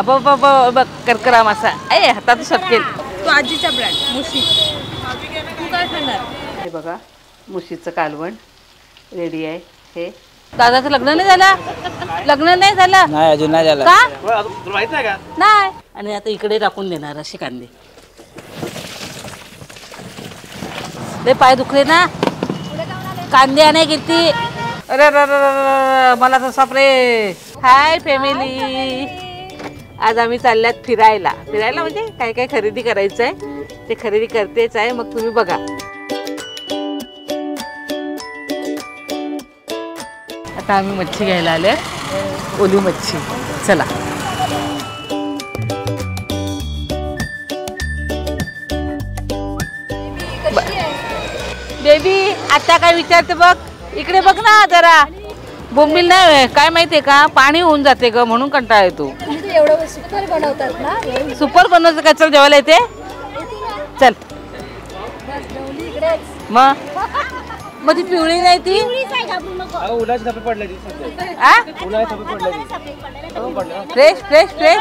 बघ करकरा मासा ए हातात सटकेल. तो आजीचा ब्रँड मुशी. तू काय खाणार? हे बघा मुशीचं कालवण रेडी आहे. हे दादाचं लग्न नाही झालं? लग्न नाही झालं? नाही अजून नाही झालं. का? तुला माहित नाही का? नाही. आणि आता इकडे टाकून देणार असे कांदे. लय पाय दुखले ना, कांदे आणाय गेलती. अरे मला तर सापरे. हाय फॅमिली, आज आम्ही चालल्यात फिरायला. फिरायला म्हणजे काय काय खरेदी करायचं आहे ते खरेदी करतेच आहे. मग तुम्ही बघा. आता आम्ही मच्छी घ्यायला आले, ओली मच्छी. चला बेबी, आता काय विचारते बघ, इकडे बघ ना जरा. बोंबील नाही काय माहितीये का, पाणी होऊन जाते ग म्हणून कंटाळा येतो. एवढं सुपर बनवतात ना. सुपर बनवतं का? चल जेवायला येते. चल मग ती पिवळी नाही ती फ्रेश फ्रेश फ्रेश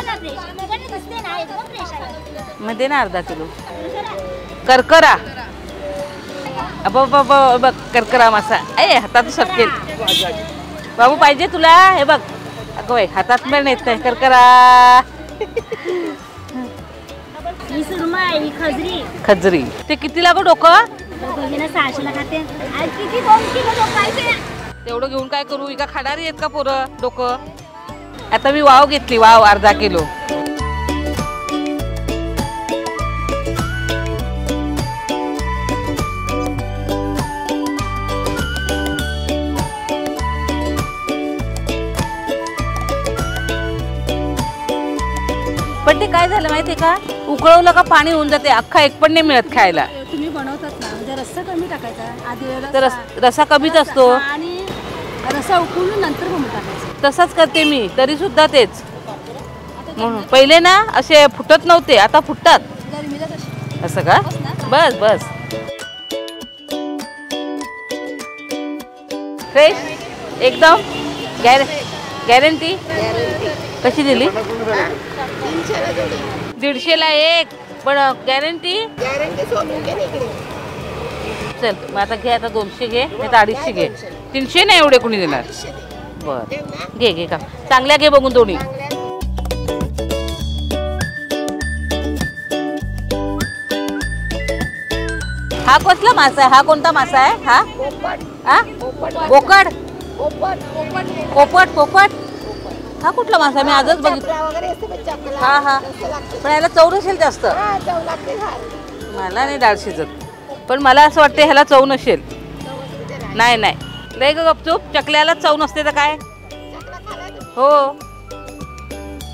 मध्ये ना अर्धा किलो करकरा. बघ करकरा मासा ए हातात सटकेल. बाबू पाहिजे तुला? हे बघ अगं बाई हातात पण येत नाही. करकरा खजरी. ते किती लागो डोकं? 600ला खाते. तेवढं घेऊन काय करू? इका खाणारी आहेत का पोरं डोकं? आता मी वाव घेतली, वाव अर्धा किलो. पण ते काय झालं माहितीये का, उकळवलं का पाणी होऊन जाते, अख्खा एक पण नाही मिळत खायला. तुम्ही बनवतात ना, म्हणजे रस्सा कमी टाकायचा आधी. तर रसा कमीच असतो आणि रस्सा उकळून नंतर मग टाकायचं. तसंच करते मी, तरी सुद्धा तेच. म्हणून पहिले ना असे फुटत नव्हते, आता फुटतात. असं का? बस बस फ्रेश एकदम गॅरंटी. कशी दिली? 150ला एक, पण गॅरंटी. चल मग आता घे, आता 200 घे, नाही तर 250 घे. 300 नाही एवढे कुणी देणार. बर घे का, चांगल्या घे बघून दोन्ही. हा कसला मासा आहे? हा कोणता मासा आहे? हा बोकड. पोपट. हा कुठला मासा? मी आजच बघितला. हा पण याला चव नसेल जास्त. मला नाही डाळ शिजत, पण मला असं वाटतं ह्याला चव नसेल. नाही लय ग गपचूप, चकल्याला चव नसते तर काय. हो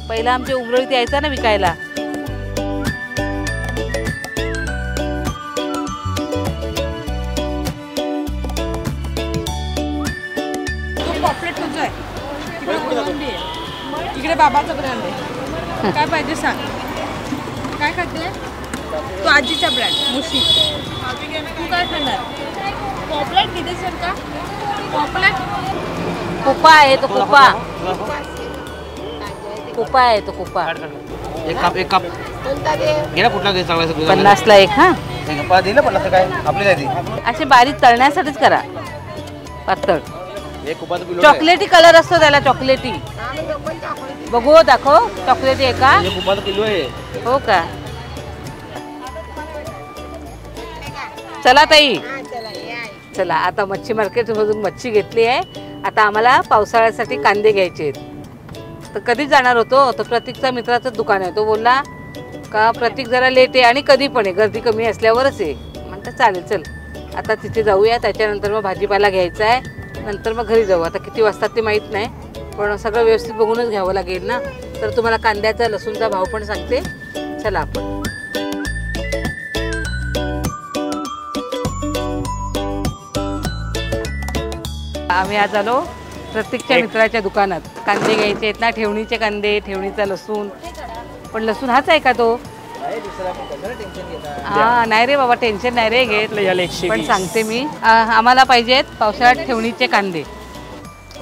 पहिला आमच्या उमरळीत यायचा ना विकायला. इकडे बाबाचा ब्रँड आहे. काय पाहिजे सांग. काय खाते? तो आजीचा ब्रँड मुशी. तू काय खाणार? पॉपलेट किती सर का? पॉपलेट कुपा आहे तो, कुपा आहे तो कुपा. एक कप गेला कुठला घे चांगला? 50ला एक. हा दिलं 50 काय आपल्याला असे बारीक तळण्यासाठीच करा, पातळ. चॉकलेटी कलर असतो त्याला, चॉकलेटी. बघू दाखव, चॉकलेटी आहे का? किलो आहे. हो का? चला ताई, चला आता मच्छी मार्केट मधून मच्छी घेतली आहे. आता आम्हाला पावसाळ्यासाठी कांदे घ्यायचे आहेत. तर कधी जाणार होतो, तर प्रतीकचा मित्राचं दुकान आहे. तो बोलला का प्रतीक जरा लेट आहे आणि कधी पण आहे, गर्दी कमी असल्यावरच आहे. म्हणतं चालेल चल आता तिथे जाऊया. त्याच्यानंतर मग भाजीपाला घ्यायचा आहे, नंतर मग घरी जाऊ. आता किती वाजतात ते माहीत नाही, पण सगळं व्यवस्थित बघूनच घ्यावं लागेल ना. तर तुम्हाला कांद्याचा लसूणचा भाव पण सांगते. चला आपण आम्ही आज आलो प्रत्येकच्या मित्राच्या दुकानात. कांदे घ्यायचे आहेत ना, ठेवणीचे कांदे, ठेवणीचा लसूण. पण लसूण हाच आहे का तो? हा नाही रे बाबा, टेन्शन नाही रे घेत, पण सांगते मी आम्हाला पाहिजेत पावसाळ्यात ठेवणीचे कांदे.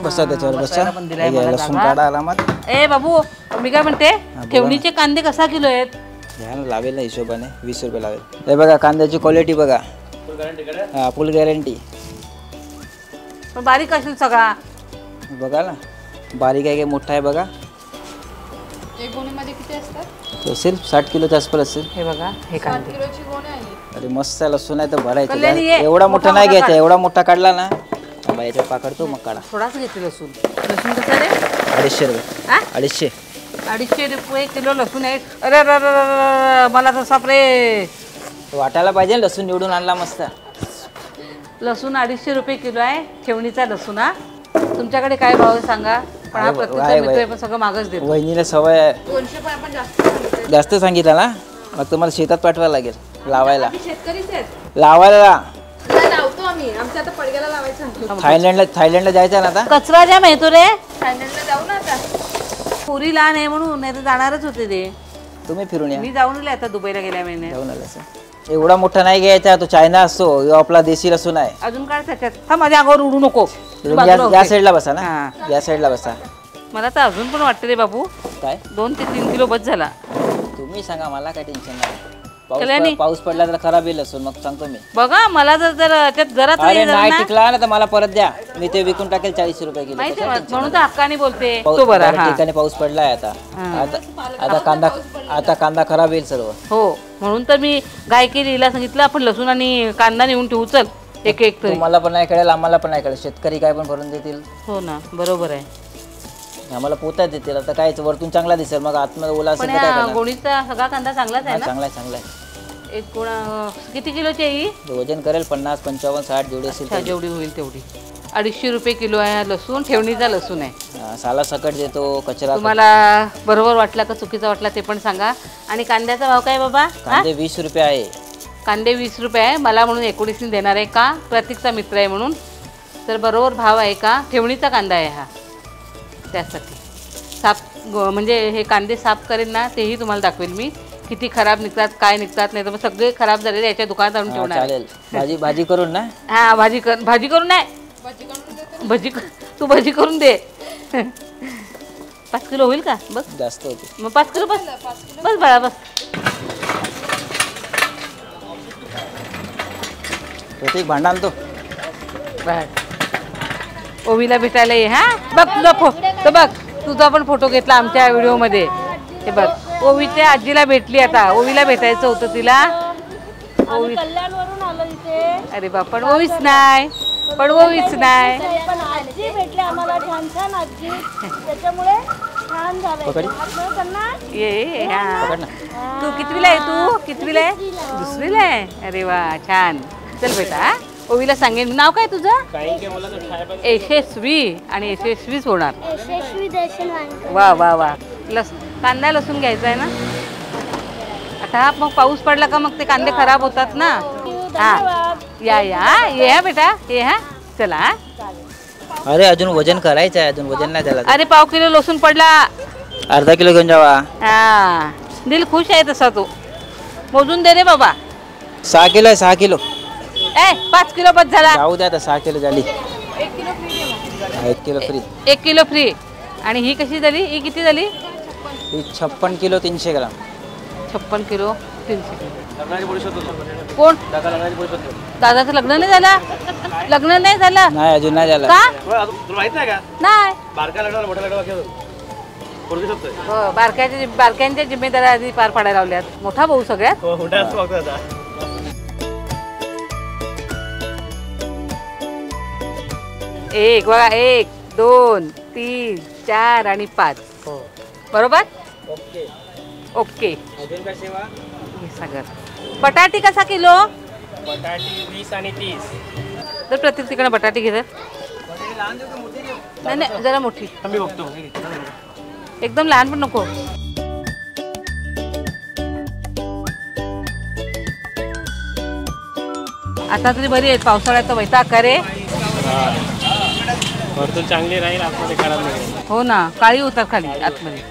बसा त्याच्यावर बसा. बसायला पण दिलाय हे घ्या, मला लसूण जागा. काढा आरामात. ए बाबू मी काय म्हणते बोला. ठेवणीचे कांदे कसा किलो आहेत? घ्या ना, लावेल ना हिशोबाने 20 रुपये लावेल. हे बघा कांद्याची क्वालिटी बघा. हा फुल गॅरंटी. पण बारीक असेल सगळा. बघा ना बारीक आहे काय मोठा आहे बघा. एक गोणीमध्ये किती असतात? तो असेल 60 किलोचा आसपास असेल. हे बघा हे 7 कांदे किलोची गोणी आहे. अरे मस्त आहे, लसूण आहे तर भरायचं. कल्याणी ये. एवढा मोठा नाही मोठा घ्यायचा, काढ. एवढा मोठा काढला ना थांबा याच्यावर पाकडतो मग काढा. थोडाच घेते लसूण. लसूण कसं रे? 250 रुपये. हा 250. 250 रुपये किलो लसूण आहे. अरे अरे अरे, अरे, मला तर सापरे. वाटायला पाहिजे ना, लसूण निवडून आणला मस्त. लसूण 250 रुपये किलो आहे ठेवणीचा लसूण. हा तुमच्याकडे काय भाव आहे सांगा. पण हा आहे, प्रत्येक आहे, मित्र आहे, पण सगळं मागच देतो. वहिनीला सवय आहे. 200 पण आपण जास्त सांगितलं. जास्त सांगितलं ना मग तुम्हाला शेतात पाठवायला लागेल लावायला. आम्ही शेतकरीच आहेत. लावायला नाही लावतो आम्ही. आमच्या आता पडग्याला लावायचं. थायलंडला जायचं ना आता. कचरा ज्या माहितो रे. थायलंडला जाऊ ना आता. पुरी लहान आहे म्हणून नाही तर जाणारच होते ते. तुम्ही फिरून या. मी जाऊन आले आता दुबईला गेल्या महिन्यात. जाऊन आलं असं. एवढा मोठा नाही घ्यायचा, तो चायना असतो, ह्यो आपला देशी लसूण आहे. अजून काय त्याच्यात हा माझ्या अंगावर उडू नको. तुम्ही या साईडला बसा ना. हा. या साईडला बसा. मला तर अजून पण वाटतं रे बाबू काय 2 ते 3 किलो बस झाला. तुम्ही सांगा, मला काय टेन्शन नाही. कल्याणी. पाऊस पडला तर खराब येईल लसूण, मग सांगतो मी. बघा मला जर जर त्यात जरा तरी अरे जरा नाही ना- टिकला ना तर मला परत द्या, मी ते विकून टाकेल 40 रुपये किलो. माहिती आहे म्हणून तर हक्काने बोलते. पाऊस तो बरा बऱ्याच हा ठिकाणी पाऊस पडलाय आता. आता कांदा खराब येईल सर्व. हो म्हणून तर मी गाय केलीला सांगितलं आपण लसूण आणि कांदा नेऊन ठेवू चल एक एक तरी. तुम्हाला पण नाही कळेल, आम्हाला पण नाही कळेल. शेतकरी काय पण भरून देतील. हो ना बरोबर आहे. आम्हाला पोतात देतील. आता काय वरतून चांगला दिसेल, मग आतमध्ये ओला पण असेल तर काय या करणार? गोणीचा सगळा कांदा चांगलाच आहे ना. चांगला आहे, चांगला आहे. एक गुण किती किलोची आहे ही? ते वजन करेल 50, 55, 60 जेवढी असेल अच्छा तेवढी. जेवढी होईल तेवढी. 250 रुपये किलो आहे हा लसूण. ठेवणीचा लसूण आहे. साला सकट देतो, कचरा. तुम्हाला बरोबर वाटला का चुकीचा वाटला ते पण सांगा. आणि कांद्याचा भाव काय बाबा? कांदे 20 रुपये आहे. कांदे 20 रुपये आहे. मला म्हणून 19 देणार आहे का? प्रतीकचा मित्र आहे म्हणून. तर बरोबर भाव आहे का? ठेवणीचा कांदा आहे हा. त्यासाठी म्हणजे हे कांदे साफ करेन ना तेही तुम्हाला दाखवेल मी. किती खराब निघतात काय निघतात. नाही तर मग सगळे खराब झालेले याच्या दुकानात आणून ठेवणार. चालेल. भाजी करून ना. हा भाजी करून नाही. तू भाजी करून दे. 5 किलो होईल का? बस जास्त होते. मग 5 किलो बस. बस बाळा बस. प्रत्येक भांडा आणतो. ओवीला भेटायला ये. हा बघ तुझा पण फोटो घेतला आमच्या व्हिडिओमध्ये. हे बघ ओवीच्या आजीला भेटली. आता ओवीला भेटायचं होतं तिला. ओवी कल्याणवरून आलो इथे. अरे बाप पण ओवीच नाही. पण ओवीच नाही. पण आजी भेटले आम्हाला, छान छान आजी. त्याच्यामुळे छान झालं. त्यांना ये हा पकड ना. तू कितवीला आहे? तू कितवीला आहे? दुसरीला आहे. अरे वा छान. चल बेटा हा? ओवीला सांगेन. नाव काय तुझं? यशस्वी. आणि यशस्वीच होणार. यशस्वी दर्शन वानकर. वा वा वा. कांदा लसूण घ्यायचा आहे ना आता. हा मग पाऊस पडला का मग ते कांदे खराब होतात ना. हा या ये हा बेटा ये. हा चला हा. अरे अजून वजन करायचं आहे, अजून वजन नाही झालं. अरे पाव किलो लसूण पडला. अर्धा किलो घेऊन जावा. हा दिल खुश आहे तसा तो. मोजून दे रे बाबा. 6 किलो आहे, 6 किलो. 5 किलो बस झाला. जाऊ द्या आता. 6 किलो झाली. 1 किलो फ्री. 1 kilo free. आणि ही कशी झाली? ही किती झाली? ही 56 किलो 300 ग्राम. 56 किलो 300 किलो. कोण? दादाचं लग्न नाही झालं? लग्न नाही झालं नाही अजून नाही झालं. का? तुला माहित नाही का? नाही. बारका लग्नाला मोठा लग्न पोरगी शकतोय. हो बारक्यांच्या जिम्मेदाऱ्या आधी पार पाडायला लावल्यात. मोठा भाऊ सगळ्यात. हो मोठा असतो बघतो आता. एक बघा 1 2 3 4 आणि 5. बरोबर. ओके. ओके अजून काय सेवा? हे सगळं. बटाटी कसा किलो? बटाटी 20 आणि 30. तर प्रत्येक तिकडे बटाटी घेतात. नाही नाही जरा मोठी. मी बघतो. एकदम लहान पण नको. आता तरी बरी आहेत. पावसाळ्यात तर वैताग का रे. वरतून चांगली राहील, आतमध्ये खराब नाही. हो ना काळी होतात खाली आतमध्ये.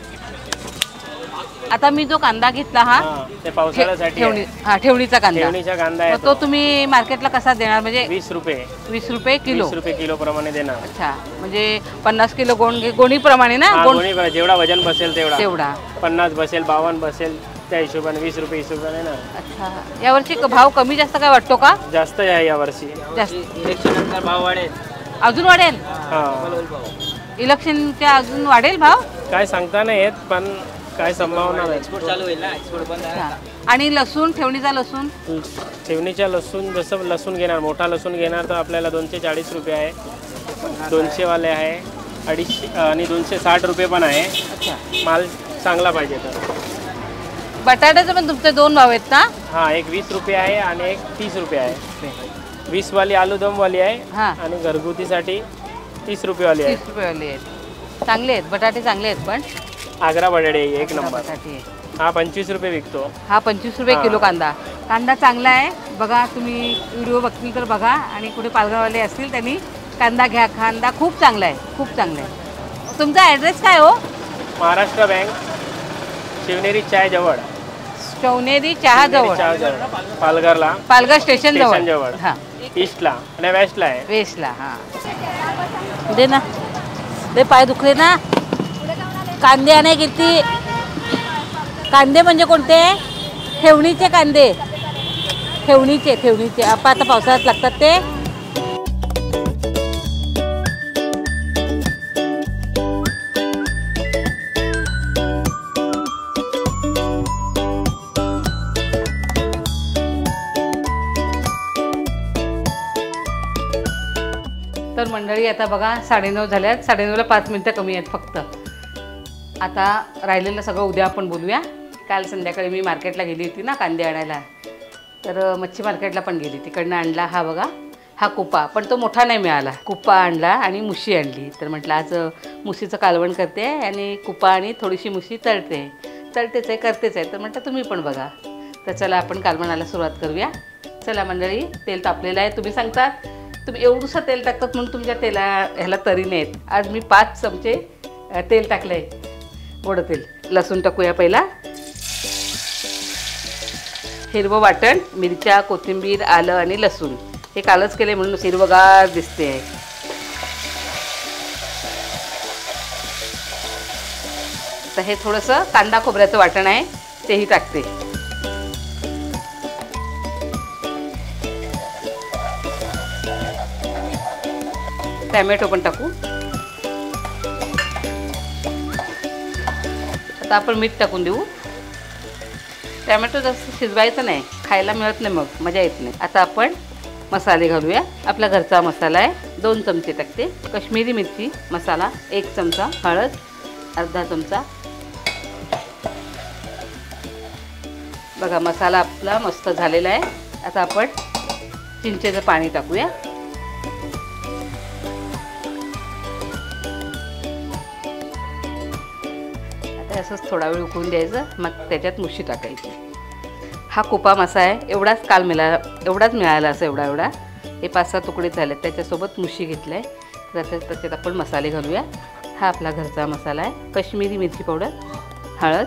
आता मी जो कांदा घेतला हा ते पावसाळ्यासाठी आहे. ठेवणीचा कांदा. ठेवणीचा कांदा आहे मग तो तुम्ही मार्केटला कसा देणार म्हणजे 20 रुपये 20 रुपये किलो. 20 रुपये किलो प्रमाणे देणार. अच्छा म्हणजे 50 किलो गोणीप्रमाणे ना. गोणी जेवढा वजन बसेल तेवढा 50 बसेल 52 बसेल त्या हिशोबाने 20 रुपये हिशोबाने ना. अच्छा यावर्षी भाव कमी जास्त काय वाटतो का? जास्त आहे यावर्षी. जास्त इलेक्शननंतर भाव वाढेल, अजून वाढेल. हा इलेक्शनच्या अजून वाढेल भाव काय सांगता नाही येत पण काय संभावना नाही. एक्सपोर्ट चालू होईल ना, एक्सपोर्ट बंद आहे. अच्छा. आणि लसूण ठेवणीचा लसूण ठेवणीच्या लसूण जसं लसूण घेणार मोठा लसूण घेणार तर आपल्याला 240 रुपये आहे. 200 वाले आहे 250 आणि 260 रुपये पण आहे. अच्छा माल चांगला पाहिजे तर. बटाट्याचे पण तुमचे 2 भाव आहेत ना? हा एक 20 रुपये आहे आणि एक 30 रुपये आहे. 20 वाली आलू दम वाली आहे हा आणि घरगुतीसाठी 30 रुपये वाली आहे. 30 रुपये वाले आहेत. चांगले आहेत बटाटे, चांगले आहेत पण आग्रा बटाटे एक नंबर. बटाटे आहेत. हा 25 रुपये विकतो. हा 25 रुपये किलो कांदा. कांदा चांगला आहे बघा, तुम्ही व्हिडिओ बघतील तर बघा आणि कुठे पालघरवाले असतील त्यांनी कांदा घ्या. कांदा खूप चांगला आहे, खूप चांगला आहे. तुमचा ॲड्रेस काय हो? महाराष्ट्र बँक शिवनेरी चाय जवळ. शिवनेरी चहा जवळ पालघरला पालघर स्टेशन जवळ जवळ. हा ईस्टला आणि वेस्टला आहे. वेस्टला. हा दे ना, दे पाय दुखले ना. कांदे आणे किती. कांदे म्हणजे कोणते? ठेवणीचे कांदे. ठेवणीचे आता पावसाळ्यात लागतात ते. तर मंडळी आता बघा 9:30 झाल्यात. 9:30ला 5 मिनटं कमी आहेत फक्त. आता राहिलेलं सगळं उद्या आपण बोलूया. काल संध्याकाळी मी मार्केटला गेली होती ना कांदे आणायला, तर मच्छी मार्केटला पण गेली, तिकडनं आणला हा बघा हा कुपा, पण तो मोठा नाही मिळाला. कुपा आणला आणि मुशी आणली. तर म्हटलं आज मुशीचं कालवण करते आणि कुपा आणि थोडीशी मुशी तळतेच आहे करतेच आहे. तर म्हटलं तुम्ही पण बघा. तर चला आपण कालवणाला सुरुवात करूया. चला मंडळी, तेल तापलेलं आहे. तुम्ही सांगतात तुम्ही एवढंसं तेल टाकतात म्हणून तुमच्या ह्याला तरी नाहीत. आज मी 5 चमचे तेल टाकलं आहे, गोडं तेल. लसूण टाकूया पहिला. हिरवं वाटण, मिरच्या, कोथिंबीर, आलं आणि लसूण हे कालच केले म्हणून हिरवगार दिसते आहे. तर हे थोडंसं कांदा खोबऱ्याचं वाटण आहे तेही टाकते. टॅमॅटो पण टाकू. आता आपण मीठ टाकून देऊ. टॅमॅटो जास्त शिजवायचं नाही, खायला मिळत नाही, मग मजा येत नाही. आता आपण मसाले घालूया. आपला घरचा मसाला आहे 2 चमचे टाकते. काश्मीरी मिरची मसाला 1 चमचा, हळद अर्धा चमचा. बघा मसाला आपला मस्त झालेला आहे. आता आपण चिंचेचं पाणी टाकूया. आता असंच थोडा वेळ उकळून द्यायचं, मग त्याच्यात मुशी टाकायची. हा कुपा मासा आहे, एवढाच मिळाला असं एवढा. हे 5-6 तुकडे झाले, त्याच्यासोबत मुशी घेतलं आहे. तर त्याच्यात आपण मसाले घालूया. हा आपला घरचा मसाला आहे. काश्मीरी मिरची पावडर, हळद,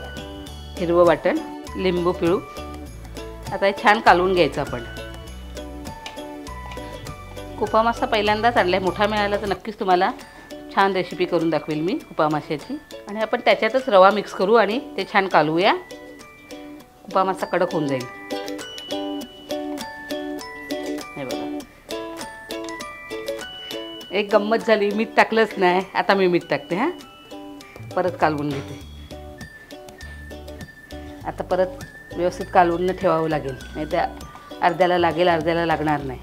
हिरवं वाटण, लिंबू पिळू. आता हे छान कालवून घ्यायचं आपण. कुपा मासा पहिल्यांदाच आणला आहे, मोठा मिळाला तर नक्कीच तुम्हाला छान रेसिपी करून दाखवेल मी कुपा माशाची. आणि आपण त्याच्यातच रवा मिक्स करू आणि ते छान कालवूया. कुपा मासा कडक होऊन जाईल. हे बघा, एक गंमत झाली, मीठ टाकलंच नाही. आता मी मीठ टाकते. हां, परत कालवून घेते. आता परत व्यवस्थित कालवून ठेवावं लागेल, नाही तर अर्ध्याला लागेल, अर्ध्याला लागणार नाही.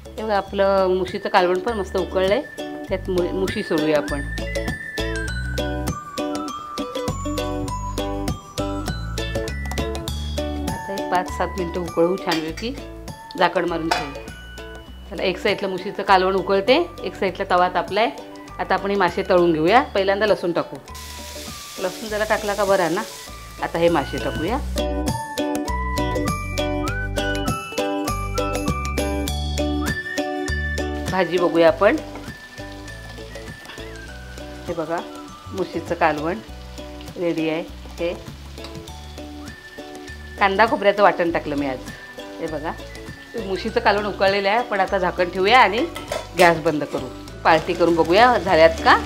हे बघा, आपलं मुशीचं कालवण पण मस्त उकळलं आहे. त्यात मुशी सोडूया आपण. आता 5-7 मिनटं उकळू छानपैकी, झाकण मारून ठेवू. त्याला एक साईडला मुशीचं कालवण उकळते, एक साईडला तवा तापला आहे. आता आपण हे मासे तळून घेऊया. पहिल्यांदा लसूण टाकू. लसूण जरा टाकला का बरं ना. आता हे मासे टाकूया. भाजी बघूया आपण. हे बघा, मुशीचं कालवण रेडी आहे. हे कांदा खोबऱ्याचं वाटण टाकलं मी आज. हे बघा, मुशीचं कालवण उकळलेलं आहे, पण आता झाकण ठेवूया आणि गॅस बंद करू. पार्टी करून बघूया झाल्यात का.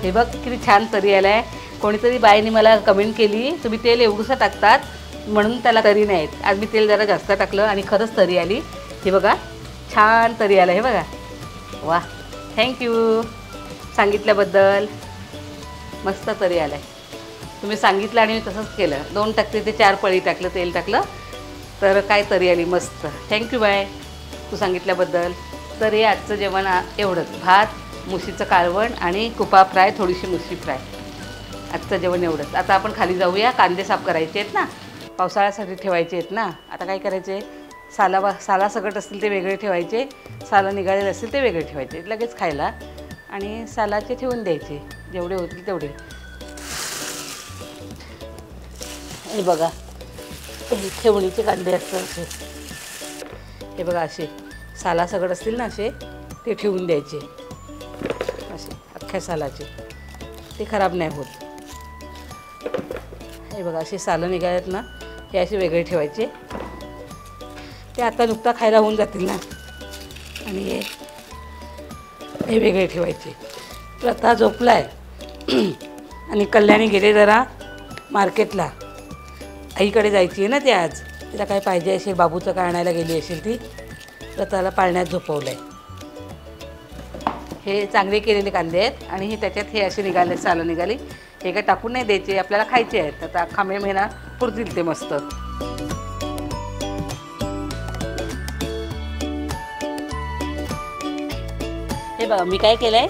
हे बघ किती छान तरी आला आहे. कोणीतरी बाईने मला कमेंट केली, तुम्ही तेल एवढंसं टाकतात म्हणून त्याला तरी नाही येत. आज मी तेल जरा जास्त टाकलं आणि खरंच तरी आली. हे बघा छान तरी आलं. हे बघा, वा, थँक्यू सांगितल्याबद्दल. मस्त तरी आलं आहे. तुम्ही सांगितलं आणि मी तसंच केलं. 2 टक्के ते 4 पळी टाकलं, तेल टाकलं तर काय तरी आली मस्त. थँक्यू बाय तू सांगितल्याबद्दल. तर हे आजचं जेवण एवढंच. भात, मुशीचं कालवण आणि कुपा फ्राय, थोडीशी मुशी फ्राय. आजचं जेवण एवढंच. आता आपण खाली जाऊया. कांदे साफ करायचे आहेत ना, पावसाळ्यासाठी ठेवायचे आहेत ना. आता काय करायचे, साला सकट असतील ते वेगळे ठेवायचे, सालं निघालेले असतील ते वेगळे ठेवायचे लगेच खायला, आणि सालाचे ठेवून द्यायचे जेवढे होतील तेवढे. हे बघा हे ठेवणीचे कांदे असतात असे. हे बघा असे साला सकट असतील ना असे ते ठेवून द्यायचे असे अख्ख्या सालाचे, ते खराब नाही होत. हे बघा असे सालं निघालेत ना, हे असे वेगळे ठेवायचे. ते आता नुकता खायला होऊन जातील ना, आणि हे वेगळे ठेवायचे. प्रथा झोपला आहे आणि कल्याणी गेले जरा मार्केटला. आईकडे जायची आहे ना ती आज. तिला काय पाहिजे असेल, बाबूचं काय आणायला गेली असेल ती, प्रथाला पाळण्यात झोपवलं आहे. हे चांगले केलेले कांदे आहेत आणि हे त्याच्यात हे असे निघाले, सालं निघाली. हे काय टाकून नाही द्यायचे, आपल्याला खायचे आहेत. आता अख्खा महिना पुरतील ते मस्त. हे बघा मी काय केलं आहे,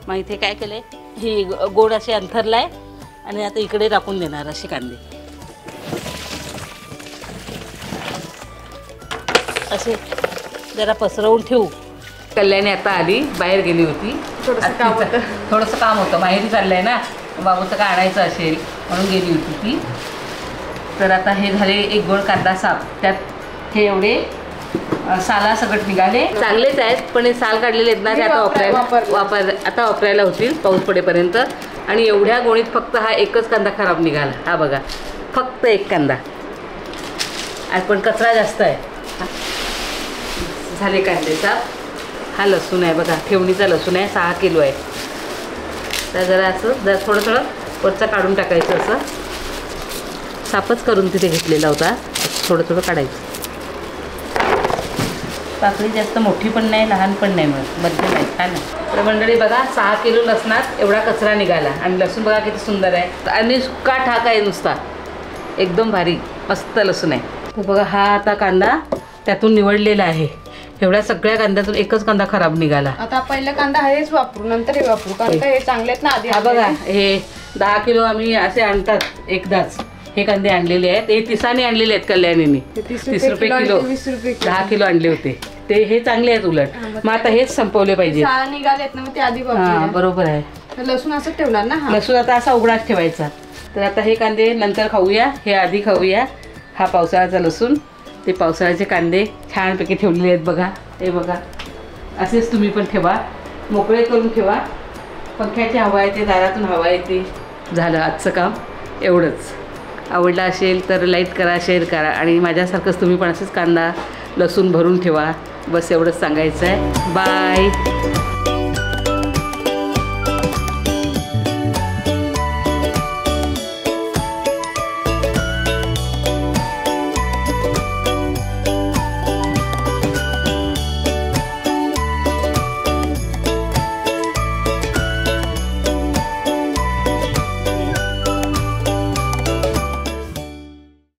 मग इथे काय केलं आहे, ही गोड असे अंथरला आहे आणि आता इकडे टाकून देणार असे कांदे. असे जरा पसरवून ठेवू. कल्याणी आता आली, बाहेर गेली होती. थोडंसं काम होतं, माहेरी चाललं आहे ना, बाबूचं काय आणायचं असेल म्हणून गेली होती ती. तर आता हे झाले एक गोड कांदा साफ. त्यात हे एवढे साला सगट निघाले. चांगलेच आहेत, पण हे साल काढलेले आहेत ना ते आता वापरायला होतील पाऊस पडेपर्यंत. आणि एवढ्या गोणीत फक्त हा एकच कांदा खराब निघाला. हा बघा, फक्त एक कांदा. आज पण कचरा जास्त आहे. झाले कांदे साफ. हा लसूण आहे बघा, ठेवणीचा लसूण आहे, 6 किलो आहे. तर जरा थोडं थोडं वरचं काढून टाकायचं. असं साफच करून तिथे घेतलेला होता, थोडं थोडं काढायचं. पाकळी जास्त मोठी पण नाही, लहान पण नाही, मध्यम आहे, छान आहे. तर मंडळी बघा, 6 किलो लसणात एवढा कचरा निघाला. आणि लसूण बघा किती सुंदर आहे, आणि सुका ठाक आहे नुसता, एकदम भारी मस्त लसूण आहे. तर बघा हा आता कांदा त्यातून निवडलेला आहे. एवढ्या सगळ्या कांद्यातून एकच कांदा खराब निघाला. आता पहिला कांदा हेच वापरू, नंतर हे वापरू, कारण हे चांगले आहेत ना आधी. हा बघा, हे 10 किलो आम्ही असे आणतात एकदाच. हे कांदे आणलेले आहेत, हे तिसाने आणलेले आहेत कल्याणीने. 30 रुपये किलो, 10 किलो आणले होते ते. हे चांगले आहेत उलट. मग आता हेच संपवले पाहिजे. निघालेत ना, मग ते आधी हां बरोबर आहे. लसूण असं ठेवणार ना, लसूण आता असा उघडाच ठेवायचा. तर आता हे कांदे नंतर खाऊया, हे आधी खाऊया. हा पावसाळ्याचा लसूण, ते पावसाळ्याचे कांदे छानपैकी ठेवलेले आहेत बघा. हे बघा, असेच तुम्ही पण ठेवा, मोकळे करून ठेवा. पंख्याची हवा येते, दारातून हवा येते. झालं आजचं काम एवढंच. आवडला असेल तर लाईक करा, शेअर करा, आणि माझ्यासारखंच तुम्ही पण असेच कांदा लसूण भरून ठेवा. बस एवढंच सांगायचं आहे. बाय.